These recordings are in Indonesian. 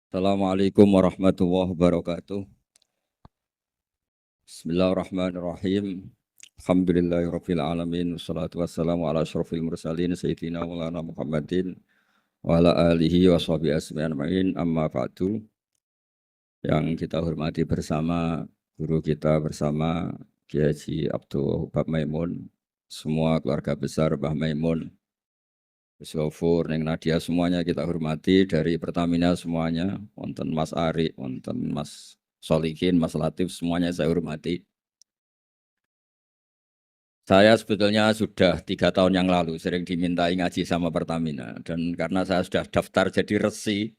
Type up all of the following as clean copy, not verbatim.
Assalamualaikum warahmatullahi wabarakatuh. Bismillahirrahmanirrahim. Alhamdulillahirabbil alamin wassalatu wassalamu ala asyrofil mursalin sayyidina maulana Muhammadin wa ala alihi washabihi ajmain amma ba'du. Yang kita hormati bersama guru kita bersama Kiai Haji Abdul Wahab Maimun, semua keluarga besar Mbah Maimun, Gus Gofur, Neng Nadia semuanya kita hormati dari Pertamina semuanya, wonten Mas Ari, wonten Mas Solikin, Mas Latif, semuanya saya hormati. Saya sebetulnya sudah 3 tahun yang lalu sering dimintai ngaji sama Pertamina, dan karena saya sudah daftar jadi resi,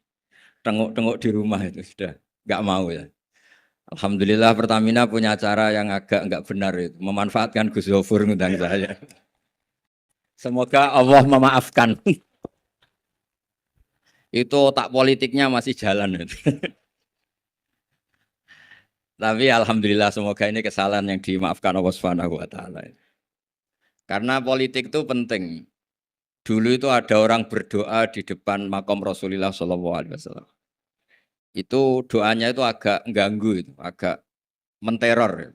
tengok-tengok di rumah itu sudah nggak mau ya. Alhamdulillah Pertamina punya cara yang agak nggak benar itu, memanfaatkan Gus Gofur ngundang saya. Semoga Allah memaafkan. Itu otak politiknya masih jalan. Tapi alhamdulillah semoga ini kesalahan yang dimaafkan Allah Subhanahu wa taala. Karena politik itu penting. Dulu itu ada orang berdoa di depan makam Rasulullah SAW. Itu doanya itu agak ganggu, itu agak menteror.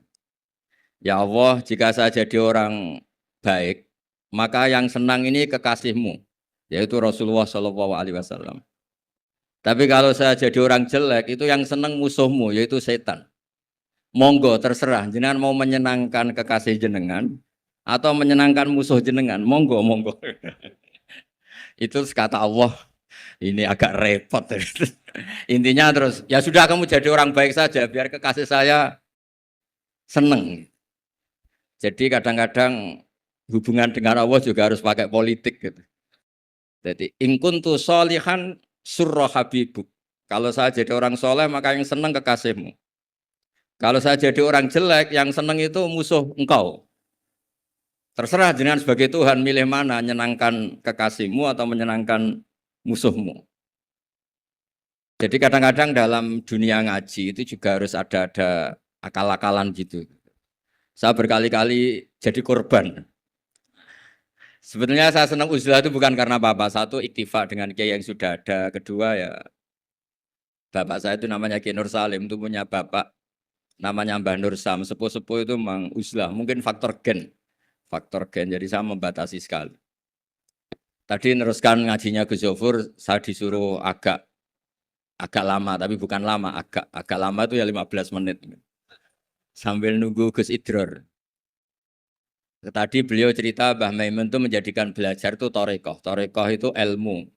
Ya Allah, jika saya jadi orang baik, maka yang senang ini kekasihmu, yaitu Rasulullah SAW. Tapi kalau saya jadi orang jelek, itu yang senang musuhmu, yaitu setan. Monggo terserah, jenengan mau menyenangkan kekasih jenengan atau menyenangkan musuh jenengan, monggo monggo. Itu kata Allah, ini agak repot. Intinya terus, ya sudah kamu jadi orang baik saja, biar kekasih saya seneng. Jadi kadang-kadang hubungan dengan Allah juga harus pakai politik gitu. Jadi in kuntu sholihan surra habibuk. Kalau saya jadi orang soleh maka yang senang kekasihmu. Kalau saya jadi orang jelek yang senang itu musuh engkau. Terserah jenengan sebagai Tuhan milih mana, menyenangkan kekasihmu atau menyenangkan musuhmu. Jadi kadang-kadang dalam dunia ngaji itu juga harus ada akal-akalan gitu. Saya berkali-kali jadi korban. Sebetulnya saya senang uzlah itu bukan karena apa-apa. Satu, iktifa dengan kiai yang sudah ada. Kedua ya, bapak saya itu namanya Kiai Nur Salim, itu punya bapak namanya Mbah Nur Sam. Sepuh-sepuh itu memang uzlah. Mungkin faktor gen. Faktor gen, jadi saya membatasi sekali. Tadi neruskan ngajinya Gus Gofur, saya disuruh agak lama, tapi bukan lama, agak lama itu ya 15 menit. Sambil nunggu Gus Idror. Tadi beliau cerita Mbah Maimun itu menjadikan belajar itu torekoh. Torekoh itu ilmu,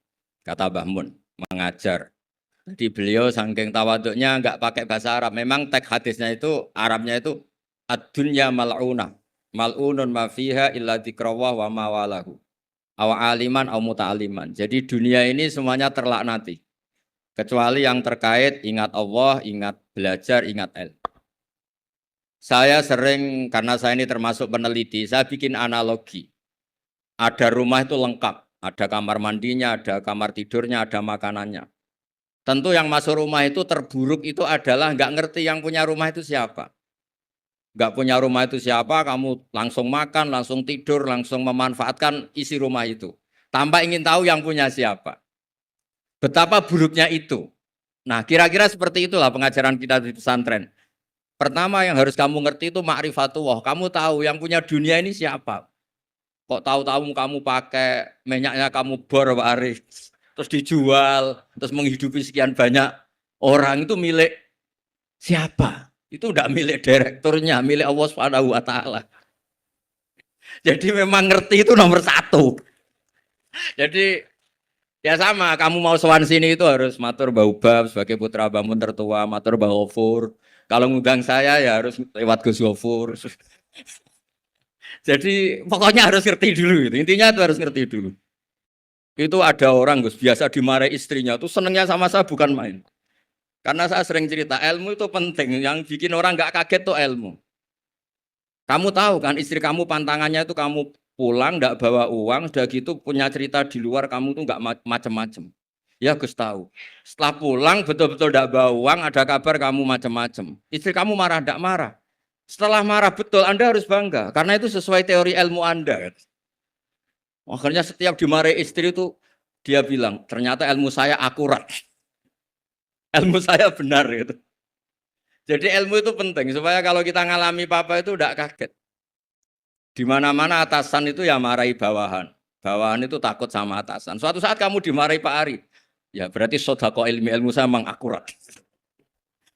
kata Mbah Mun, mengajar. Jadi beliau saking tawaduknya enggak pakai bahasa Arab. Memang teks hadisnya itu, Arabnya itu ad-dunya mal'unah. Mal'unun ma fiha illa dzikrawah wa mawalahu. Awa aliman aw muta'aliman. Jadi dunia ini semuanya terlaknati. Kecuali yang terkait ingat Allah, ingat belajar, ingat ilmu. Saya sering, karena saya ini termasuk peneliti, saya bikin analogi. Ada rumah itu lengkap, ada kamar mandinya, ada kamar tidurnya, ada makanannya. Tentu yang masuk rumah itu terburuk itu adalah nggak ngerti yang punya rumah itu siapa. Nggak punya rumah itu siapa, kamu langsung makan, langsung tidur, langsung memanfaatkan isi rumah itu. Tanpa ingin tahu yang punya siapa. Betapa buruknya itu. Nah, kira-kira seperti itulah pengajaran kita di pesantren. Pertama yang harus kamu ngerti itu ma'rifatullah. Kamu tahu yang punya dunia ini siapa. Kok tahu-tahu kamu pakai minyaknya kamu bor Pak Arif, terus dijual, terus menghidupi sekian banyak orang, itu milik siapa? Itu enggak milik direkturnya, milik Allah Subhanahu wa taala. Jadi memang ngerti itu nomor satu. Jadi ya sama, kamu mau sowan sini itu harus matur Mbah Ubab sebagai putra Mbah Mun tertua, matur Mbah Gofur. Kalau ngundang saya ya harus lewat Gus Gofur. Jadi pokoknya harus ngerti dulu. Intinya itu harus ngerti dulu. Itu ada orang Gus biasa dimarahi istrinya tuh senengnya sama saya bukan main. Karena saya sering cerita ilmu itu penting. Yang bikin orang nggak kaget tuh ilmu. Kamu tahu kan istri kamu pantangannya itu kamu pulang nggak bawa uang, sudah gitu punya cerita di luar kamu tuh nggak macem-macem. Ya Gus tahu. Setelah pulang betul-betul tidak bawa uang, ada kabar kamu macam-macam. Istri kamu marah, tidak marah. Setelah marah betul, Anda harus bangga. Karena itu sesuai teori ilmu Anda. Akhirnya setiap dimarahi istri itu, dia bilang, ternyata ilmu saya akurat. ilmu saya benar gitu. Jadi ilmu itu penting supaya kalau kita ngalami apa itu tidak kaget. Di mana-mana atasan itu ya marahi bawahan. Bawahan itu takut sama atasan. Suatu saat kamu dimarahi Pak Ari, ya berarti sodako ilmu saya memang akurat.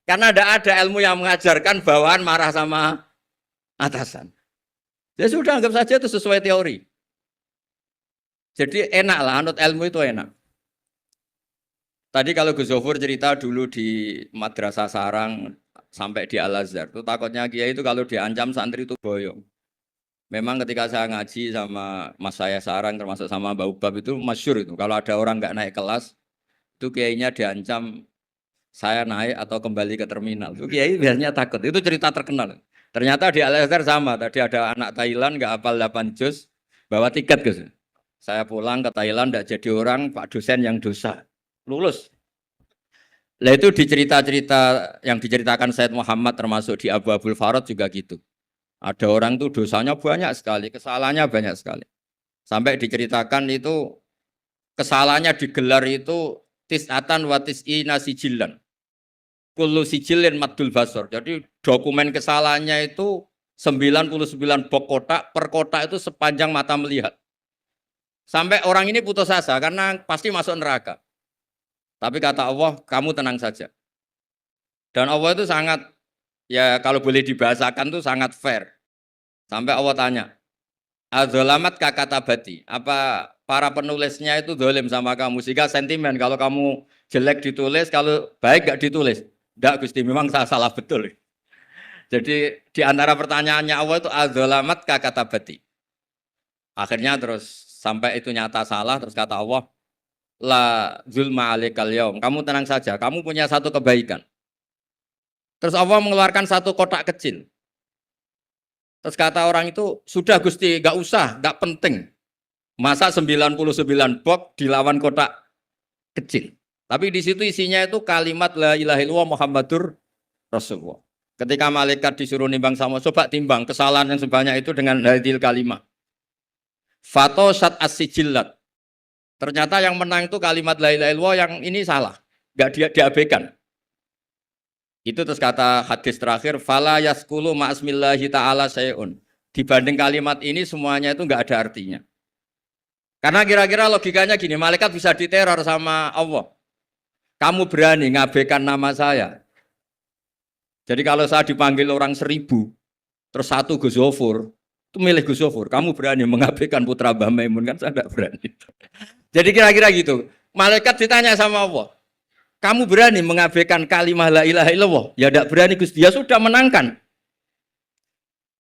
Karena tidak ada ilmu yang mengajarkan bawahan marah sama atasan. Ya sudah anggap saja itu sesuai teori. Jadi enak lah, anut ilmu itu enak. Tadi kalau Gus Zofur cerita dulu di Madrasah Sarang sampai di Al-Azhar, itu takutnya Kiai itu kalau diancam santri itu boyong. Memang ketika saya ngaji sama Mas saya Sarang termasuk sama Mbak Ubab itu masyhur itu. Kalau ada orang nggak naik kelas, itu kiainya diancam saya naik atau kembali ke terminal. Itu kiai biasanya takut. Itu cerita terkenal. Ternyata di Al-Azhar sama. Tadi ada anak Thailand nggak hafal 8 juz, bawa tiket Gus. Saya pulang ke Thailand tidak jadi orang, Pak dosen yang dosa. Lulus. Lah itu di cerita-cerita yang diceritakan Said Muhammad termasuk di Abu Abdul Farad juga gitu. Ada orang tuh dosanya banyak sekali, kesalahannya banyak sekali. Sampai diceritakan itu kesalahannya digelar itu tis'atan wa tis'ina sijilan. Kullu sijilin maddul basor. Jadi dokumen kesalahannya itu 99 bok kotak, per kotak itu sepanjang mata melihat. Sampai orang ini putus asa karena pasti masuk neraka. Tapi kata Allah, kamu tenang saja. Dan Allah itu sangat, ya kalau boleh dibahasakan itu sangat fair. Sampai Allah tanya, adzolamat kakatabati, apa para penulisnya itu dolim sama kamu? Sehingga sentimen, kalau kamu jelek ditulis, kalau baik gak ditulis. Enggak Gusti, memang saya salah betul. Jadi di antara pertanyaannya Allah itu adzolamat kakatabati. Akhirnya terus sampai itu nyata salah, terus kata Allah, la zulma alaikal yaum. Kamu tenang saja, kamu punya satu kebaikan. Terus Allah mengeluarkan satu kotak kecil. Terus kata orang itu, sudah Gusti, gak usah, gak penting. Masa 99 box dilawan kotak kecil. Tapi di situ isinya itu kalimat la ilaha illallah Muhammadur Rasulullah. Ketika malaikat disuruh nimbang sama, coba timbang kesalahan yang sebanyak itu dengan hadil kalimat. Fatosat as-sijillat. Ternyata yang menang itu kalimat la ilaha illallah yang ini salah. Gak diabaikan. Itu terus kata hadis terakhir, fala yaskulu ma'asmillahi ta'ala sayun. Dibanding kalimat ini semuanya itu enggak ada artinya. Karena kira-kira logikanya gini, malaikat bisa diteror sama Allah. Kamu berani ngabaikan nama saya. Jadi kalau saya dipanggil orang 1000, terus satu Gus Zofur, itu milih Gus Zofur. Kamu berani mengabaikan putra Mbah Maimun, kan saya enggak berani. Jadi kira-kira gitu. Malaikat ditanya sama Allah, kamu berani mengabaikan kalimah la ilaha illallah? Ya tidak berani Gusti, dia sudah menangkan.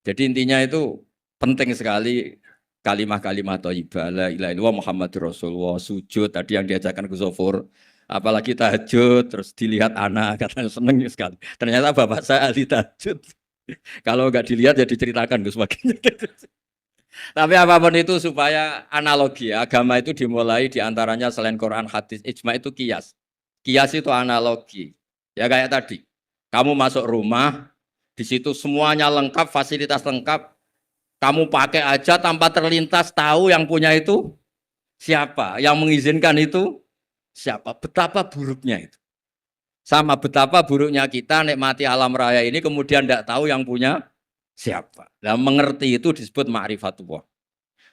Jadi intinya itu penting sekali kalimah-kalimah thayyibah la ilaha illallah Muhammadur Rasulullah, sujud tadi yang diajarkan Gus Zofur, apalagi tahajud, terus dilihat anak, katanya seneng sekali. Ternyata bapak saya ahli tahajud. Kalau enggak dilihat ya diceritakan Gus bagian. Tapi apapun itu supaya analogi agama itu dimulai diantaranya selain Quran, hadis, ijma itu kias. Kias itu analogi. Ya kayak tadi. Kamu masuk rumah, di situ semuanya lengkap, fasilitas lengkap. Kamu pakai aja tanpa terlintas tahu yang punya itu siapa, yang mengizinkan itu siapa. Betapa buruknya itu. Sama betapa buruknya kita nikmati alam raya ini kemudian tidak tahu yang punya siapa. Nah, mengerti itu disebut ma'rifatullah.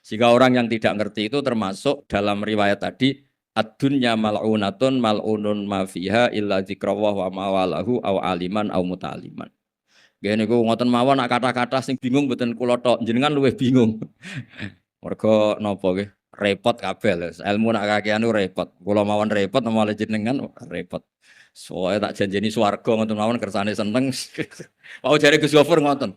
Sehingga orang yang tidak ngerti itu termasuk dalam riwayat tadi ad-dunya mal'unatun mal'unun ma fiha illa dzikrullah wa mawalahu au aliman au muta'aliman. Nggih niku ngoten mawon nak kata-kata sing bingung mboten kula tok, jenengan luwih bingung. Mergo napa nggih? Repot kabeh lho. Ilmu nak kakean repot. Kula mawon repot malah jenengan repot. Soale tak janjeni swarga ngoten mawon kersane seneng. Mau jare Gus Gofur ngoten.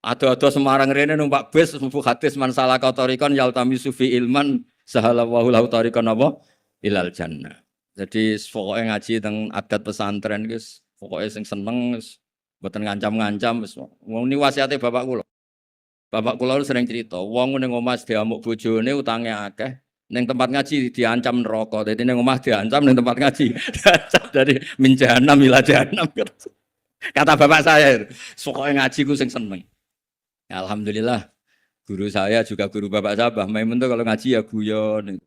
Ado-ado Semarang rene numpak bis mlebu hadis man salaka tariqan yaltamisu fi ilman sahalallahu lahu tariqan apa ilal jannah. Jadi pokoke ngaji teng adat pesantren guys, pokoke sing seneng wis mboten ngancam-ngancam wis. Wong ni wasiate bapak kula. Bapak kula sering cerita, wong ning omah diamuk bojone utange akeh, ning tempat ngaji diancam neraka. Dadi ning omah diancam ning tempat ngaji. Dari min jahanam ila jahanam. Kata bapak saya, pokoke ngaji ku sing seneng. Alhamdulillah, guru saya juga guru bapak saya, Mbah Maimun tuh kalau ngaji ya guyon.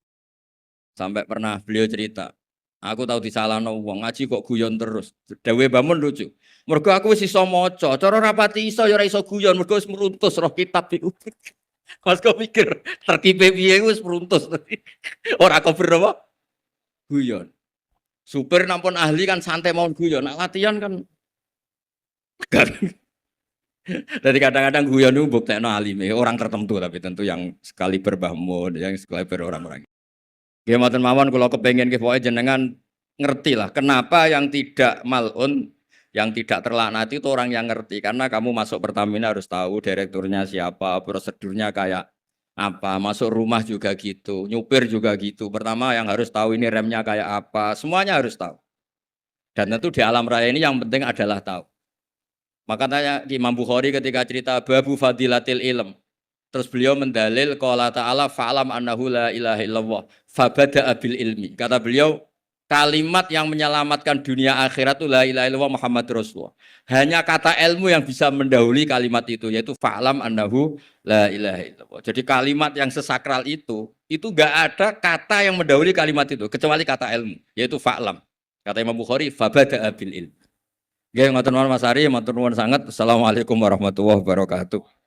Sampai pernah beliau cerita, Aku tahu disalahno wong ngaji kok guyon terus. Dewe Bamun lucu. Mergo aku wis iso maca, cara rapati iso ya ora iso guyon mergo wis meruntus roh kitab iku. Mas kok mikir tertibe piye wis meruntus. Ora kober apa? Guyon. Supir nampun ahli kan santai mau guyon, nak latihan kan jadi kadang-kadang guyon itu buktekno alime orang tertentu tapi tentu yang sekali berbahmun, yang sekali orang-orang. Nggih mboten mawon kula kepengin nggih pokoke jenengan ngerti lah kenapa yang tidak malun, yang tidak terlaknati itu orang yang ngerti karena kamu masuk Pertamina harus tahu direkturnya siapa, prosedurnya kayak apa, masuk rumah juga gitu, nyupir juga gitu. Pertama yang harus tahu ini remnya kayak apa, semuanya harus tahu. Dan tentu di alam raya ini yang penting adalah tahu. Makanya Imam Bukhari ketika cerita babu fadilatil ilm, terus beliau mendalil qala ta'ala fa'lam annahu la ilaha illallah fabada'a bil ilmi. Kata beliau kalimat yang menyelamatkan dunia akhirat itu la ilaha illallah Muhammad Rasulullah. Hanya kata ilmu yang bisa mendahului kalimat itu yaitu fa'lam annahu la ilaha illallah. Jadi kalimat yang sesakral itu enggak ada kata yang mendahului kalimat itu kecuali kata ilmu yaitu fa'lam. Kata Imam Bukhari fabada'a bil ilmi. Nggih ngoten mawon Mas Ari, matur nuwun sanget. Assalamualaikum warahmatullahi wabarakatuh.